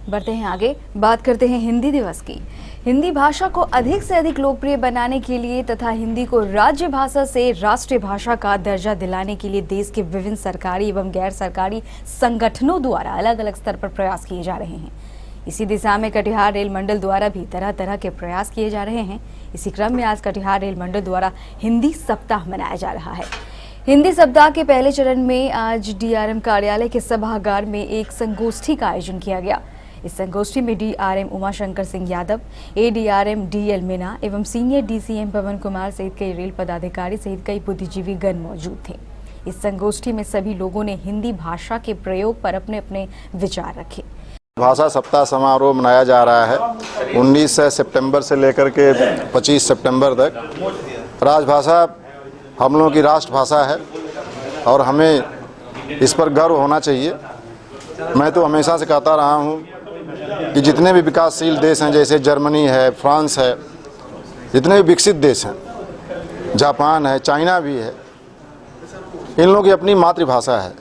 बढ़ते हैं आगे, बात करते हैं हिंदी दिवस की। हिंदी भाषा को अधिक से अधिक लोकप्रिय बनाने के लिए तथा हिंदी को राज्य भाषा से राष्ट्रीय भाषा का दर्जा दिलाने के लिए देश के विभिन्न सरकारी एवं गैर सरकारी संगठनों द्वारा अलग अलग स्तर पर प्रयास किए जा रहे हैं। इसी दिशा में कटिहार रेल मंडल द्वारा भी तरह तरह के प्रयास किए जा रहे हैं। इसी क्रम में आज कटिहार रेल मंडल द्वारा हिंदी सप्ताह मनाया जा रहा है। हिंदी सप्ताह के पहले चरण में आज डीआरएम कार्यालय के सभागार में एक संगोष्ठी का आयोजन किया गया। इस संगोष्ठी में DRM Umashankar Singh Yadav, ADRM DL Meena एवं सीनियर डीसीएम पवन कुमार सहित कई रेल पदाधिकारी सहित कई बुद्धिजीवी गण मौजूद थे। इस संगोष्ठी में सभी लोगों ने हिंदी भाषा के प्रयोग पर अपने अपने विचार रखे। भाषा सप्ताह समारोह मनाया जा रहा है। 19 सितंबर से लेकर के 25 सितंबर तक। राजभाषा हम लोगों की राष्ट्रभाषा है और हमें इस पर गर्व होना चाहिए। मैं तो हमेशा से कहता रहा हूँ कि जितने भी विकासशील देश हैं, जैसे जर्मनी है, फ्रांस है, जितने भी विकसित देश हैं, जापान है, चाइना भी है, इन लोगों की अपनी मातृभाषा है।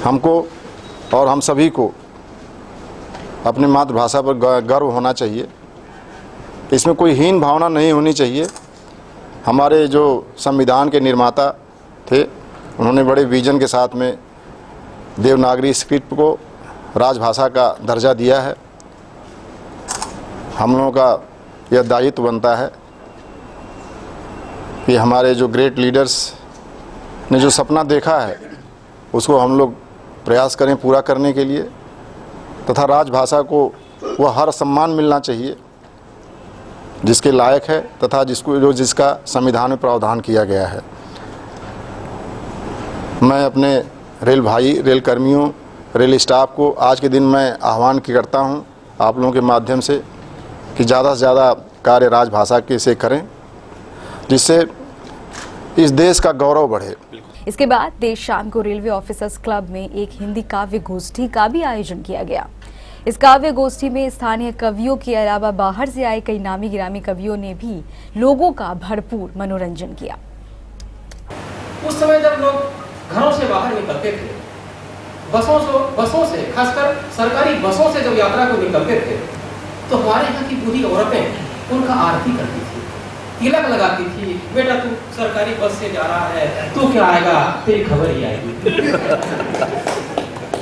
हमको और हम सभी को अपनी मातृभाषा पर गर्व होना चाहिए। इसमें कोई हीन भावना नहीं होनी चाहिए। हमारे जो संविधान के निर्माता थे, उन्होंने बड़े विजन के साथ में देवनागरी स्क्रिप्ट को राजभाषा का दर्जा दिया है। हम लोगों का यह दायित्व बनता है कि हमारे जो ग्रेट लीडर्स ने जो सपना देखा है, उसको हम लोग प्रयास करें पूरा करने के लिए, तथा राजभाषा को वह हर सम्मान मिलना चाहिए जिसके लायक है तथा जिसका संविधान में प्रावधान किया गया है। मैं अपने रेल भाई, रेल कर्मियों, रेल स्टाफ को आज के दिन मैं आह्वान करता हूं आप लोगों के माध्यम से कि ज़्यादा से ज़्यादा कार्य राजभाषा के से करें, जिससे इस देश का गौरव बढ़े। इसके बाद देर शाम को रेलवे ऑफिसर्स क्लब में एक हिंदी काव्य गोष्ठी का भी आयोजन किया गया। इस काव्य गोष्ठी में स्थानीय कवियों के अलावा बाहर से आए कई नामी गिरामी कवियों ने भी लोगों का भरपूर मनोरंजन किया। उस समय जब लोग घरों से बाहर निकलते थे, बसों से खासकर सरकारी बसों से जब यात्रा को निकलते थे, तो हमारे यहाँ की बूढ़ी औरतें उनका आरती करती थी, तिलक लगाती थी। बेटा तू सरकारी बस से जा रहा है, तू क्या आएगा, तेरी खबर ही आएगी।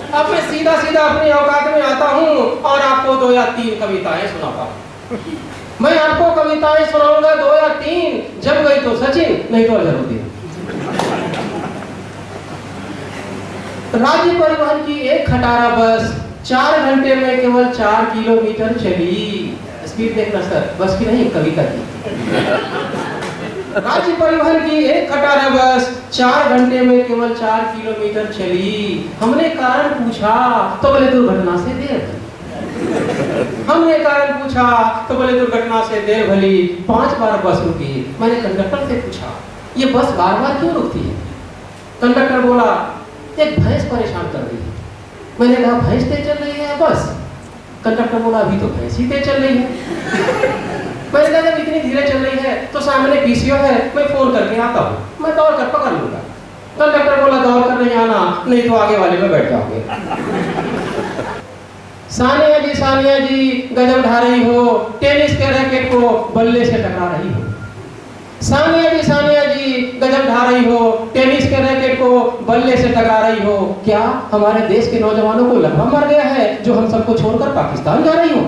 अब मैं सीधा अपनी औकात में आता हूँ और आपको 2 या 3 कविताएं सुनाता हूँ। मैं आपको कविताएं सुनाऊंगा 2 या 3, जब गई तो सचिन, नहीं तो अजहरुद्दीन। राज्य परिवहन की एक खटारा बस 4 घंटे में केवल 4 किलोमीटर चली। स्पीड देखना सर, बस की नहीं, कविता की। राज्य परिवहन की एक खटारा बस 4 घंटे में केवल 4 किलोमीटर चली। हमने कारण पूछा तो बोले दुर्घटना से देर भली। हमने कारण पूछा तो बोले दुर्घटना से देर भली। 5 बार बस रुकी। मैंने कंडक्टर से पूछा ये बस बार-बार क्यों रुकती है? कंडक्टर बोला एक भैंस परेशान कर रही है। मैंने कहा भैंस तेज चल रही है बस? कंडक्टर बोला अभी तो भैंस ही तेज चल रही है। मैंने कहा जब इतनी धीरे चल रही है तो सामने पीसीओ है, मैं फोन करके आता हूँ, मैं दौड़ कर पकड़ लूंगा। कंडक्टर बोला दौड़ कर नहीं आना, नहीं तो आगे वाले में बैठ जाओगे। सानिया जी गजब ढा रही हो, टेनिस के रैकेट को बल्ले से टकरा रही हो। सानिया जी गजब ढा रही हो, टेनिस के रैकेट को बल्ले से टकरा रही हो। क्या हमारे देश के नौजवानों को लकवा मर गया है जो हम सबको छोड़कर पाकिस्तान जा रही हो?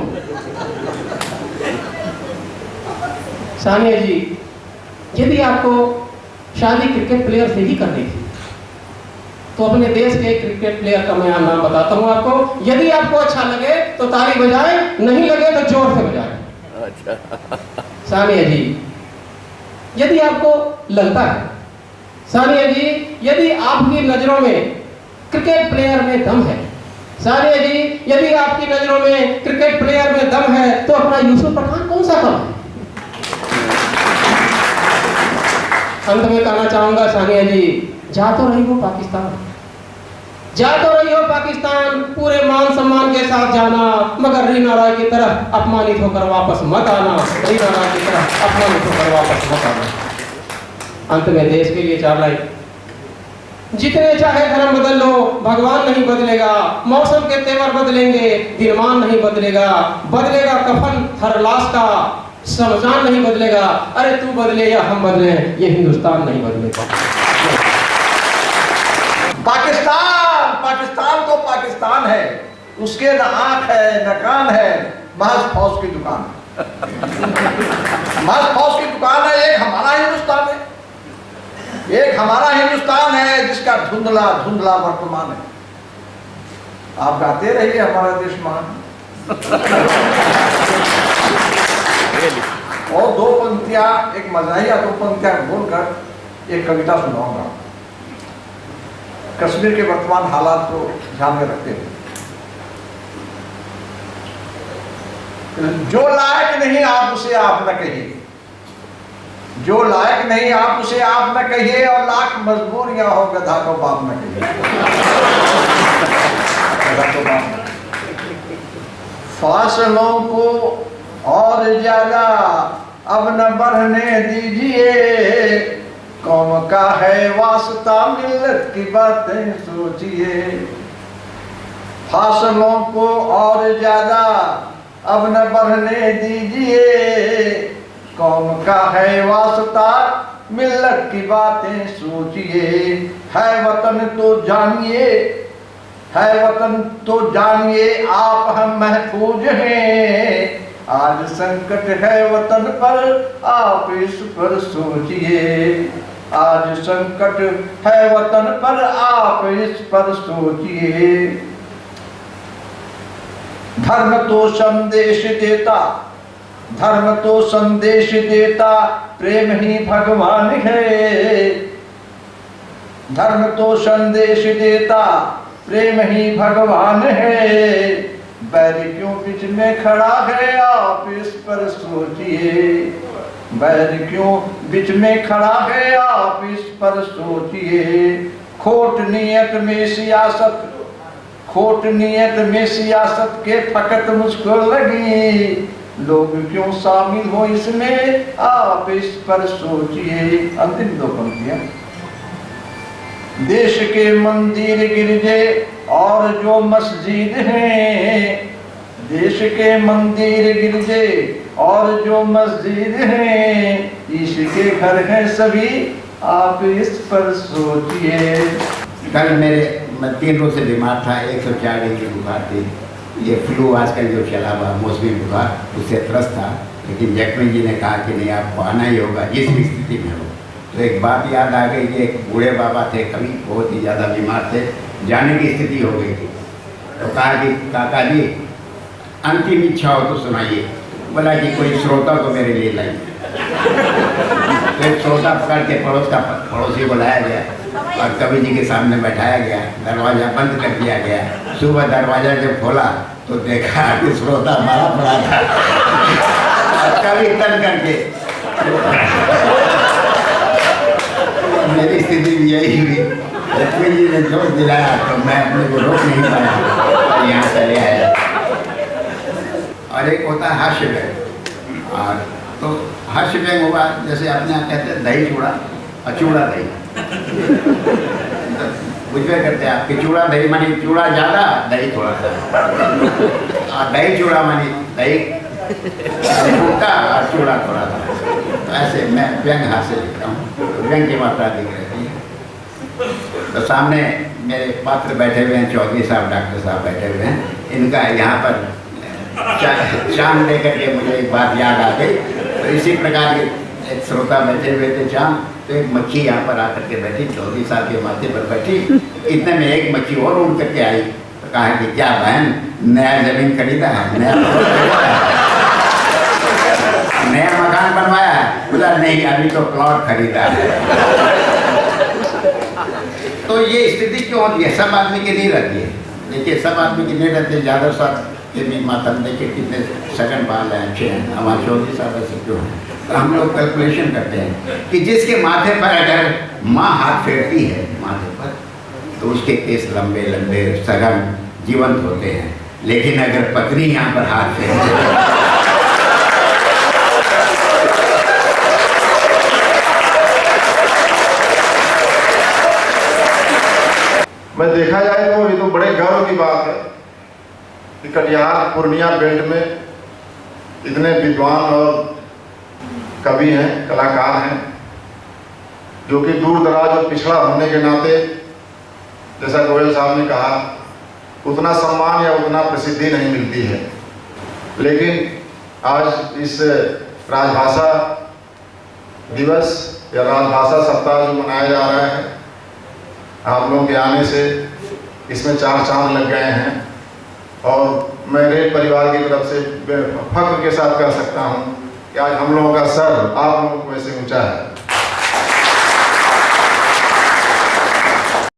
सानिया जी, यदि आपको शादी क्रिकेट प्लेयर से ही करनी थी तो अपने देश के क्रिकेट प्लेयर का मैं नाम बताता हूँ आपको। यदि आपको अच्छा लगे तो ताली बजाएं, नहीं लगे तो जोर से बजाएं। सानिया जी, यदि आपको लगता है, सानिया जी, यदि आपकी नजरों में क्रिकेट प्लेयर में दम है, सानिया जी, यदि आपकी नजरों में क्रिकेट प्लेयर में दम है तो अपना यूसुफ पठान कौन सा कम है? अंत में कहना चाहूंगा सानिया जी, जा तो रही हो पाकिस्तान, पूरे मान सम्मान के साथ जाना, मगर रीना रॉय की तरह अपमानित होकर वापस मत आना। रीना रॉय की तरह अपमानित होकर वापस मत आना। अंत में देश के लिए 4 लाइन। जितने चाहे धर्म बदल लो, भगवान नहीं बदलेगा। मौसम के तेवर बदलेंगे, दिनमान नहीं बदलेगा। बदलेगा कफन हर लाश का, शमशान नहीं बदलेगा। अरे तू बदले या हम बदले, ये हिंदुस्तान नहीं बदलेगा। पाकिस्तान तो पाकिस्तान है, उसके न आंख है न कान है, महज फौज की दुकान है। महज फौज की दुकान है। एक हमारा हिंदुस्तान है, एक हमारा हिंदुस्तान है जिसका धुंधला धुंधला वर्तमान है। आप गाते रहिए हमारा देश महान। और दो पंक्तियां, एक मज़ाहिया दो पंक्तियां बोलकर एक कविता सुनाऊंगा। कश्मीर के वर्तमान हालात को ध्यान में रखते हुए, जो लायक नहीं आप उसे आप न कहिए, जो लायक नहीं आप उसे आप न कहिए, और लाख मजबूरियां हो गधा को बाप न कहिए। फासलों को और ज्यादा अब न बढ़ने दीजिए, कौम का है वास्ता मिल्लत की बातें सोचिए। फासलों को और ज्यादा अब न बढ़ने दीजिए, कौम का है वास्ता मिल्लत की बातें सोचिए। है वतन तो जानिए, है वतन तो जानिए, आप हम महफूज हैं। आज संकट है वतन पर, आप इस पर सोचिए। आज संकट है वतन पर, आप इस पर सोचिए। धर्म तो संदेश देता, धर्म तो संदेश देता, प्रेम ही भगवान है। धर्म तो संदेश देता, प्रेम ही भगवान है। बैर क्यों बीच में खड़ा है, आप इस पर सोचिए। बैर क्यों बीच में खड़ा है, आप इस पर सोचिए। खोट नियत में सियासत, खोट नियत में सियासत के फकत मुझको लगी। लोग क्यों शामिल हो इसमें, आप इस पर सोचिए। अंतिम दो पंक्तियां। देश के मंदिर गिरजे और जो मस्जिद हैं, देश के मंदिर गिरजे और जो मस्जिद हैं, इसके घर हैं सभी, आप इस पर सोचिए। कल मैं 3 रोज से बीमार था, 104 डिग्री बुखार थी। ये फ्लू आजकल जो चला हुआ मौसमी बुखार, उससे त्रस्त था। लेकिन जैकमैन जी ने कहा कि नहीं, आपको आना ही होगा जिस भी स्थिति में हो। तो एक बात याद आ गई कि एक बूढ़े बाबा थे, कभी बहुत ही ज़्यादा बीमार थे, जाने की स्थिति हो गई थी। तो कहा कि काका जी अंतिम इच्छा हो तो सुनाइए। बोला कि कोई श्रोता को मेरे लिए लाइए। तो एक श्रोता पकड़ के पड़ोसी बुलाया गया और कवि जी के सामने बैठाया गया। दरवाज़ा बंद कर दिया गया। सुबह दरवाज़ा जब खोला तो देखा कि श्रोता मारा पड़ा था। कवि तन करके मेरी स्थिति भी यही हुई। लक्ष्मी जी ने जोर दिलाया तो मैं अपने को रोक नहीं पाया और यहाँ चले आया। और एक होता है हास्य व्यंग। और तो हास्य व्यंग हुआ, जैसे अपने यहाँ कहते हैं दही चूड़ा और चूड़ा दही। बुझवे करते हैं आपकी चूड़ा दही मानी चूड़ा ज़्यादा, दही थोड़ा सा। और दही चूड़ा मानी दही फूटा और चूड़ा थोड़ा सा। तो ऐसे मैं व्यंग हास्य लिखता हूँ, व्यंग की मात्रा दिख रही है। तो सामने मेरे पात्र बैठे हुए हैं, चौधरी साहब, डॉक्टर साहब बैठे हुए हैं। इनका यहाँ पर चांद लेकर के मुझे एक बात याद आ गई। तो इसी प्रकार के एक श्रोता बैठे हुए थे चांद, तो एक मक्खी यहाँ पर आकर के बैठी, चौधरी साहब के माथे पर बैठी। इतने में एक मक्खी और उड़ करके आई। तो कहा कि क्या बहन, नया जमीन खरीदा है, नया मकान बनवाया है? बोला नहीं, अभी तो प्लॉट खरीदा है। तो ये स्थिति क्यों होती है? सब आदमी की नहीं रहती है। देखिए, सब आदमी की नहीं रहती है। ज़्यादा साहब के भी माता देखिए कितने सगन बाल हैं, अच्छे हैं। हमारे चौधरी साहब ऐसे क्यों हैं? तो हम लोग कैलकुलेशन करते हैं कि जिसके माथे पर अगर माँ हाथ फेरती है माथे पर, तो उसके केस लंबे लंबे सघन जीवंत होते हैं। लेकिन अगर पत्नी यहाँ पर हाथ फेरती मैं देखा जाए तो ये तो बड़े गर्व की बात है कि कटिहार पूर्णिया बेल्ट में इतने विद्वान और कवि हैं, कलाकार हैं, जो कि दूर दराज और पिछड़ा होने के नाते, जैसा गोयल साहब ने कहा, उतना सम्मान या उतना प्रसिद्धि नहीं मिलती है। लेकिन आज इस राजभाषा दिवस या राजभाषा सप्ताह जो मनाया जा रहा है, आप लोगों के आने से इसमें 4 चांद लग गए हैं और मैं रेड परिवार की तरफ से फख्र के साथ कह सकता हूँ कि आज हम लोगों का सर आप लोगों को ऐसे ऊंचा है।